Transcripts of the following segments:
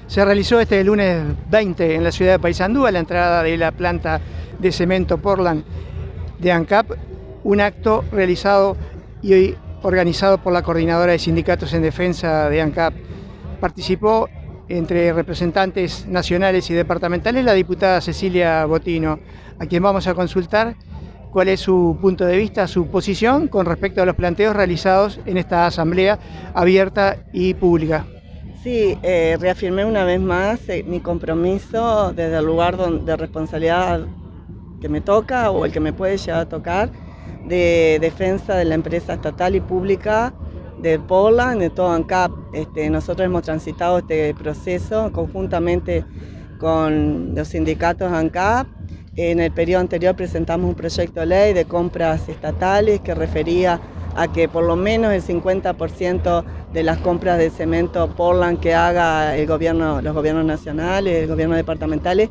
Se realizó este lunes 20 en la ciudad de Paysandú, a la entrada de la planta de cemento Portland de ANCAP, un acto realizado y organizado por la Coordinadora de Sindicatos en Defensa de ANCAP. Participó entre representantes nacionales y departamentales la diputada Cecilia Botino, a quien vamos a consultar cuál es su punto de vista, su posición con respecto a los planteos realizados en esta asamblea abierta y pública. Sí, reafirmé una vez más mi compromiso desde el lugar de responsabilidad que me toca o el que me puede llegar a tocar, de defensa de la empresa estatal y pública de Portland, de todo ANCAP. Nosotros hemos transitado este proceso conjuntamente con los sindicatos ANCAP. En el periodo anterior presentamos un proyecto de ley de compras estatales que refería a que por lo menos el 50% de las compras de cemento Portland que haga los gobiernos nacionales, el gobierno departamentales,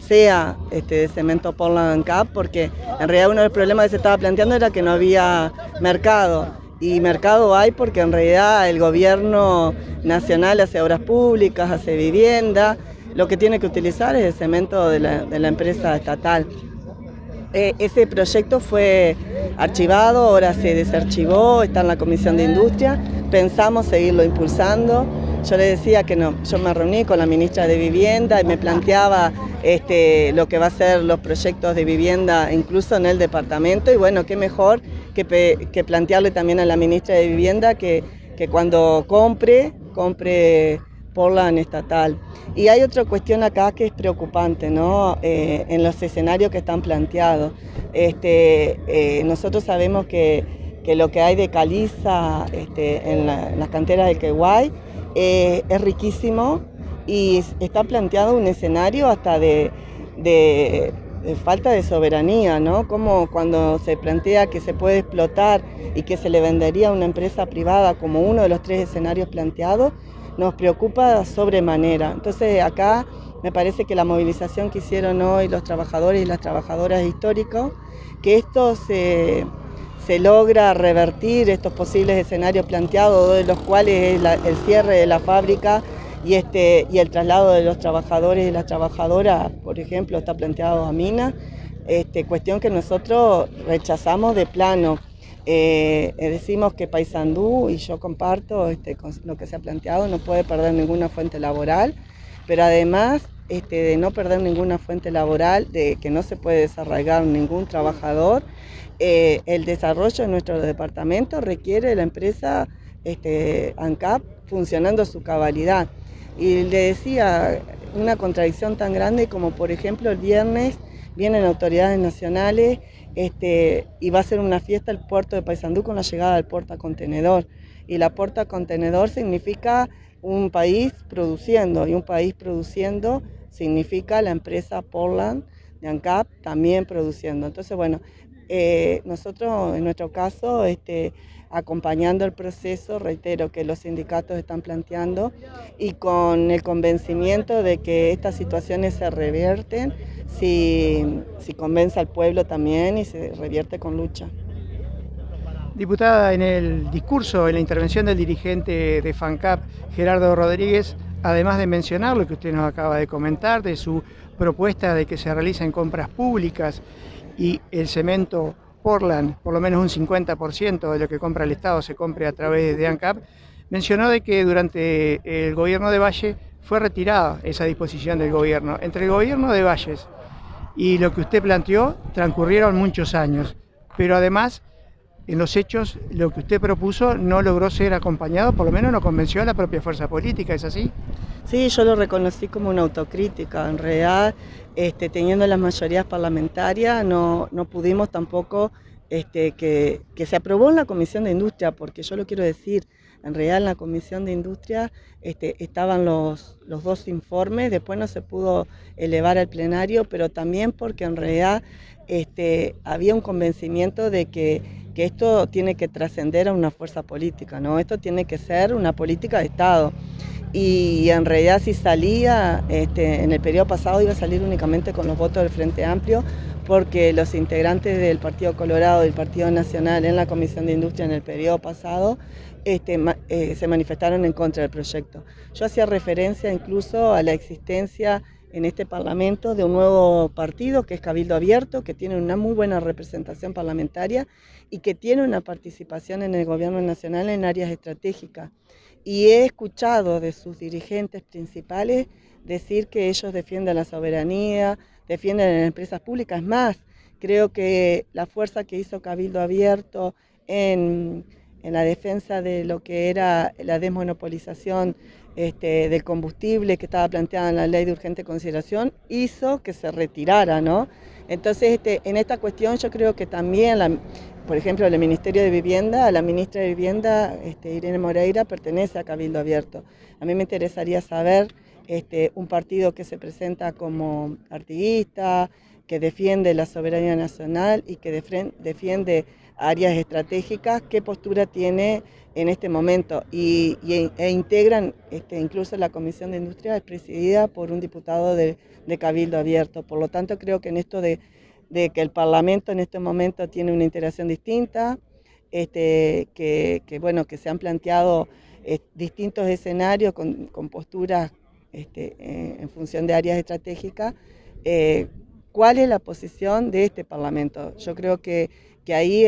sea de cemento Portland ANCAP, porque en realidad uno de los problemas que se estaba planteando era que no había mercado. Y mercado hay porque en realidad el gobierno nacional hace obras públicas, hace vivienda, lo que tiene que utilizar es el cemento de la empresa estatal. Ese proyecto fue archivado, ahora se desarchivó, está en la Comisión de Industria, pensamos seguirlo impulsando. Yo le decía que no, yo me reuní con la ministra de Vivienda y me planteaba lo que va a ser los proyectos de vivienda incluso en el departamento, y bueno, qué mejor que plantearle también a la ministra de Vivienda que cuando compre Portland estatal. Y hay otra cuestión acá que es preocupante, ¿no? En los escenarios que están planteados. Nosotros sabemos que lo que hay de caliza en las canteras de Queguay es riquísimo, y está planteado un escenario hasta de falta de soberanía, ¿no? Como cuando se plantea que se puede explotar y que se le vendería a una empresa privada como uno de los 3 escenarios planteados, nos preocupa sobremanera. Entonces acá me parece que la movilización que hicieron hoy los trabajadores y las trabajadoras históricos, que esto se logra revertir estos posibles escenarios planteados, de los cuales es el cierre de la fábrica y el traslado de los trabajadores y las trabajadoras, por ejemplo, está planteado a Mina, cuestión que nosotros rechazamos de plano. Decimos que Paysandú, y yo comparto con lo que se ha planteado, no puede perder ninguna fuente laboral, pero además de no perder ninguna fuente laboral, de que no se puede desarraigar ningún trabajador, el desarrollo de nuestro departamento requiere de la empresa ANCAP funcionando a su cabalidad. Y le decía, una contradicción tan grande como por ejemplo el viernes vienen autoridades nacionales y va a ser una fiesta el puerto de Paysandú con la llegada del portacontenedor. Y la portacontenedor significa un país produciendo, y un país produciendo significa la empresa Portland de ANCAP también produciendo. Entonces, bueno, nosotros en nuestro caso, acompañando el proceso, reitero que los sindicatos están planteando y con el convencimiento de que estas situaciones se revierten si convence al pueblo también y se revierte con lucha. Diputada, en el discurso, en la intervención del dirigente de FANCAP, Gerardo Rodríguez, además de mencionar lo que usted nos acaba de comentar, de su propuesta de que se realicen compras públicas y el cemento Portland, por lo menos un 50% de lo que compra el Estado se compre a través de ANCAP, mencionó de que durante el gobierno de Valle fue retirada esa disposición del gobierno. Entre el gobierno de Valles y lo que usted planteó transcurrieron muchos años, pero además en los hechos lo que usted propuso no logró ser acompañado, por lo menos no convenció a la propia fuerza política, ¿es así? Sí, yo lo reconocí como una autocrítica. En realidad, teniendo las mayorías parlamentarias, no pudimos tampoco que se aprobó en la Comisión de Industria, porque yo lo quiero decir, en realidad en la Comisión de Industria estaban los 2 informes, después no se pudo elevar al plenario, pero también porque en realidad había un convencimiento de que esto tiene que trascender a una fuerza política, ¿no? Esto tiene que ser una política de Estado. y en realidad si salía, en el periodo pasado iba a salir únicamente con los votos del Frente Amplio, porque los integrantes del Partido Colorado y del Partido Nacional en la Comisión de Industria en el periodo pasado se manifestaron en contra del proyecto. Yo hacía referencia incluso a la existencia en este Parlamento de un nuevo partido que es Cabildo Abierto, que tiene una muy buena representación parlamentaria y que tiene una participación en el gobierno nacional en áreas estratégicas. Y he escuchado de sus dirigentes principales decir que ellos defienden la soberanía, defienden las empresas públicas. Es más, creo que la fuerza que hizo Cabildo Abierto en la defensa de lo que era la desmonopolización del combustible que estaba planteada en la ley de urgente consideración, hizo que se retirara, ¿no? Entonces, en esta cuestión yo creo que también, por ejemplo, el Ministerio de Vivienda, la ministra de Vivienda, Irene Moreira, pertenece a Cabildo Abierto. A mí me interesaría saber, un partido que se presenta como artiguista, que defiende la soberanía nacional y que defiende áreas estratégicas, qué postura tiene en este momento e integran, incluso la Comisión de Industria es presidida por un diputado de Cabildo Abierto. Por lo tanto, creo que en esto de que el Parlamento en este momento tiene una integración distinta, bueno, que se han planteado distintos escenarios con posturas en función de áreas estratégicas. ¿Cuál es la posición de este Parlamento? Yo creo que ahí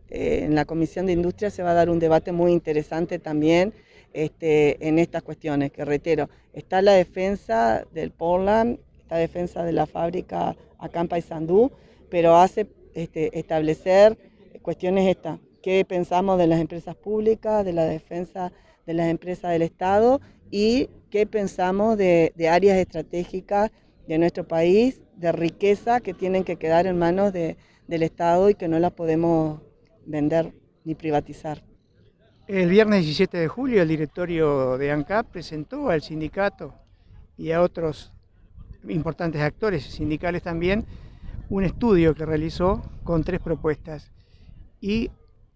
en la Comisión de Industria se va a dar un debate muy interesante también en estas cuestiones, que reitero, está la defensa del Portland, está la defensa de la fábrica acá en Paysandú, pero hace establecer cuestiones estas, qué pensamos de las empresas públicas, de la defensa de las empresas del Estado y qué pensamos de áreas estratégicas de nuestro país, de riqueza que tienen que quedar en manos del Estado y que no las podemos vender ni privatizar. El viernes 17 de julio el directorio de ANCAP presentó al sindicato y a otros importantes actores sindicales también un estudio que realizó con 3 propuestas y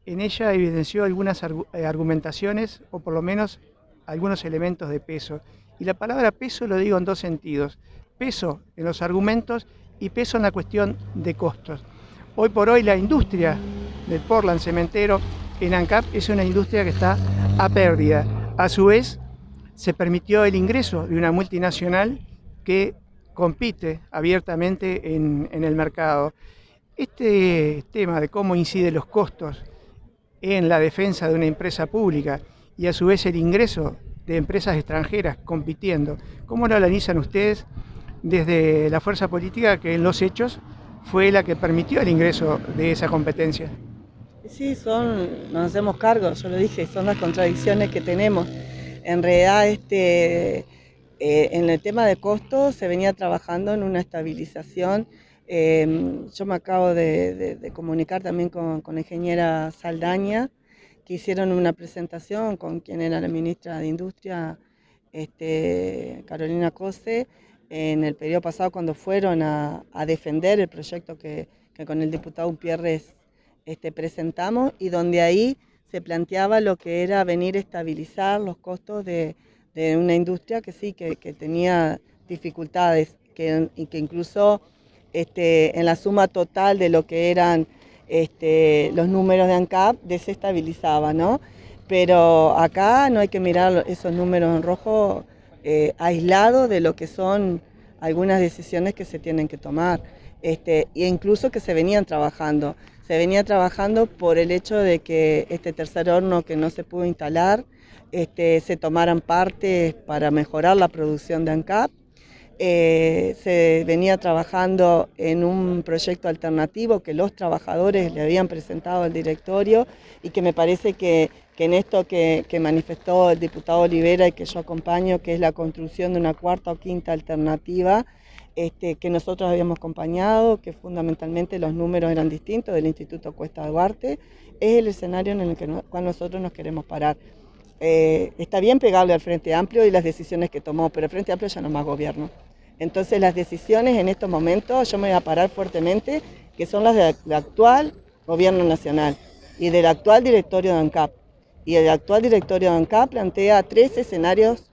en ella evidenció algunas argumentaciones o por lo menos algunos elementos de peso. Y la palabra peso lo digo en 2 sentidos, peso en los argumentos y peso en la cuestión de costos. Hoy por hoy la industria del Portland cementero en ANCAP es una industria que está a pérdida. A su vez, se permitió el ingreso de una multinacional que compite abiertamente en el mercado. Este tema de cómo inciden los costos en la defensa de una empresa pública y a su vez el ingreso de empresas extranjeras compitiendo, ¿cómo lo analizan ustedes desde la fuerza política que en los hechos fue la que permitió el ingreso de esa competencia? Sí, nos hacemos cargo, yo lo dije, son las contradicciones que tenemos. En realidad, en el tema de costos se venía trabajando en una estabilización. Yo me acabo de comunicar también con la ingeniera Saldaña, que hicieron una presentación con quien era la ministra de Industria, Carolina Cose, en el periodo pasado cuando fueron a defender el proyecto que con el diputado Umpierres presentamos y donde ahí se planteaba lo que era venir a estabilizar los costos de una industria que sí, que tenía dificultades y que incluso en la suma total de lo que eran los números de ANCAP desestabilizaba, ¿no? Pero acá no hay que mirar esos números en rojo aislados de lo que son algunas decisiones que se tienen que tomar e incluso que se venían trabajando. Se venía trabajando por el hecho de que este tercer horno que no se pudo instalar, se tomaran partes para mejorar la producción de ANCAP. Se venía trabajando en un proyecto alternativo que los trabajadores le habían presentado al directorio y que me parece que en esto que manifestó el diputado Olivera y que yo acompaño, que es la construcción de una cuarta o quinta alternativa, que nosotros habíamos acompañado, que fundamentalmente los números eran distintos del Instituto Cuesta Duarte, es el escenario en el cual nosotros nos queremos parar. Está bien pegarle al Frente Amplio y las decisiones que tomó, pero el Frente Amplio ya no es más gobierno. Entonces las decisiones en estos momentos yo me voy a parar fuertemente, que son las del actual gobierno nacional y del actual directorio de ANCAP. Y el actual directorio de ANCAP plantea 3 escenarios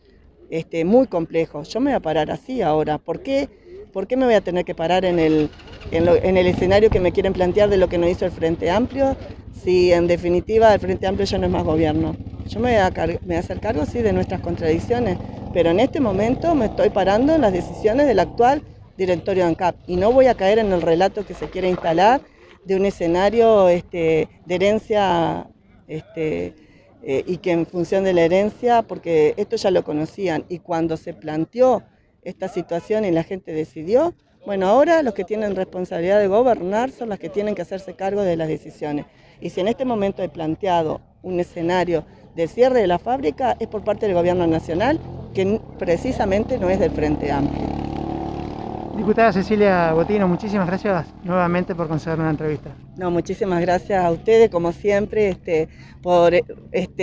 muy complejos. Yo me voy a parar así ahora. ¿Por qué? ¿Por qué me voy a tener que parar en el escenario que me quieren plantear de lo que no hizo el Frente Amplio? Si en definitiva el Frente Amplio ya no es más gobierno. Yo me voy a hacer cargo, sí, de nuestras contradicciones, pero en este momento me estoy parando en las decisiones del actual directorio de ANCAP y no voy a caer en el relato que se quiere instalar de un escenario de herencia y que en función de la herencia, porque esto ya lo conocían y cuando se planteó esta situación y la gente decidió, bueno, ahora los que tienen responsabilidad de gobernar son los que tienen que hacerse cargo de las decisiones. Y si en este momento he planteado un escenario de cierre de la fábrica, es por parte del gobierno nacional, que precisamente no es del Frente Amplio. Diputada Cecilia Botino, muchísimas gracias nuevamente por concederme una entrevista. No, muchísimas gracias a ustedes, como siempre, por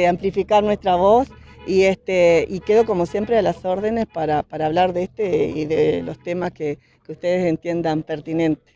amplificar nuestra voz y quedo como siempre a las órdenes para hablar de y de los temas que ustedes entiendan pertinentes.